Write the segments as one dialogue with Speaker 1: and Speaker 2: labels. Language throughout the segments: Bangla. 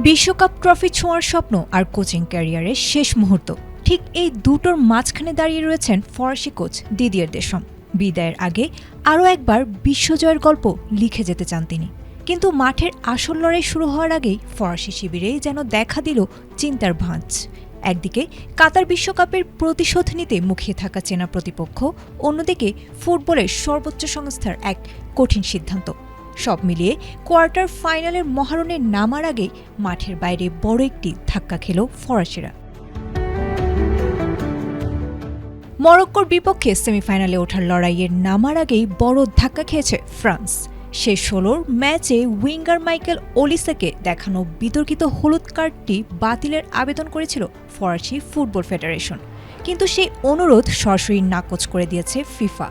Speaker 1: বিশ্বকাপ ট্রফি ছোঁয়ার স্বপ্ন আর কোচিং ক্যারিয়ারের শেষ মুহূর্ত, ঠিক এই দুটোর মাঝখানে দাঁড়িয়ে রয়েছেন ফরাসি কোচ দিদিয়ের দেশম। বিদায়ের আগে আরও একবার বিশ্বজয়ের গল্প লিখে যেতে চান তিনি, কিন্তু মাঠের আসল লড়াই শুরু হওয়ার আগেই ফরাসি শিবিরেই যেন দেখা দিল চিন্তার ভাঁজ। একদিকে কাতার বিশ্বকাপের প্রতিশোধ নিতে মুখিয়ে থাকা চেনা প্রতিপক্ষ, অন্যদিকে ফুটবলের সর্বোচ্চ সংস্থার এক কঠিন সিদ্ধান্ত। সব মিলিয়ে কোয়ার্টার ফাইনালের মহারণে নামার আগেই মাঠের বাইরে বড় একটি ধাক্কা খেল ফরাসিরা। মরক্কোর বিপক্ষে সেমিফাইনালে ওঠার লড়াইয়ের নামার আগেই বড় ধাক্কা খেয়েছে ফ্রান্স। শেষ 16 ম্যাচে উইঙ্গার মাইকেল ওলিসেকে দেখানো বিতর্কিত হলুদ কার্ডটি বাতিলের আবেদন করেছিল ফরাসি ফুটবল ফেডারেশন, কিন্তু সেই অনুরোধ সরাসরি নাকচ করে দিয়েছে ফিফা।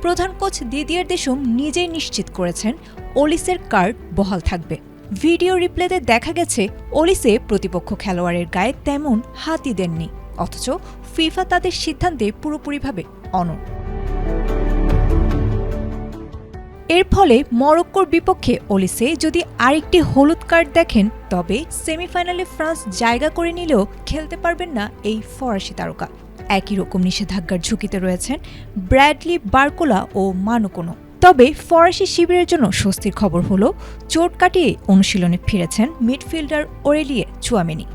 Speaker 1: প্রধান কোচ দিদিয়ের দেশম নিজেই নিশ্চিত করেছেন ওলিসের কার্ড বহাল থাকবে। ভিডিও রিপ্লেতে দেখা গেছে ওলিসে প্রতিপক্ষ খেলোয়াড়ের গায়ে তেমন হাতই দেননি, অথচ ফিফা তাদের সিদ্ধান্তে পুরোপুরিভাবে অনড়। এর ফলে মরক্কোর বিপক্ষে ওলিসে যদি আরেকটি হলুদ কার্ড দেখেন, তবে সেমিফাইনালে ফ্রান্স জায়গা করে নিলেও খেলতে পারবেন না এই ফরাসি তারকা। একই রকম নিষেধাজ্ঞার ঝুঁকিতে রয়েছেন ব্র্যাডলি বারকোলা ও মানুকোনো। তবে ফরাসি শিবিরের জন্য স্বস্তির খবর হল, চোট কাটিয়ে অনুশীলনে ফিরেছেন মিডফিল্ডার ওরেলিয়ে চুয়ামেনি।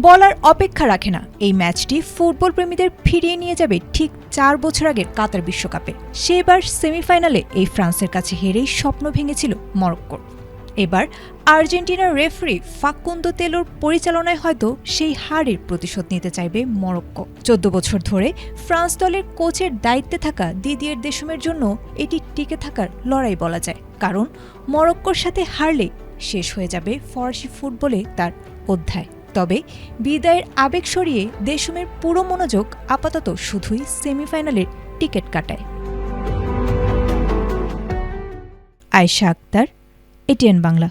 Speaker 1: বলার অপেক্ষা রাখে না, এই ম্যাচটি ফুটবল প্রেমীদের ফিরিয়ে নিয়ে যাবে ঠিক 4 বছর আগের কাতার বিশ্বকাপে। সেবার সেমিফাইনালে এই ফ্রান্সের কাছে হেরেই স্বপ্ন ভেঙেছিল মরক্কোর। এবার আর্জেন্টিনার রেফারি ফাকুন্দো তেলোর পরিচালনায় হয়তো সেই হারের প্রতিশোধ নিতে চাইবে মরক্কো। 14 বছর ধরে ফ্রান্স দলের কোচের দায়িত্বে থাকা দিদিয়ের দেশমের জন্য এটি টিকে থাকার লড়াই বলা যায়, কারণ মরক্কোর সাথে হারলে শেষ হয়ে যাবে ফরাসি ফুটবলে তার অধ্যায়। তবে বিদায়ের আবেগ সরিয়ে দেশমের পুরো মনোযোগ আপাতত শুধুই সেমিফাইনালের টিকিট কাটায়। আয়েশা আক্তার, এটিএন বাংলা।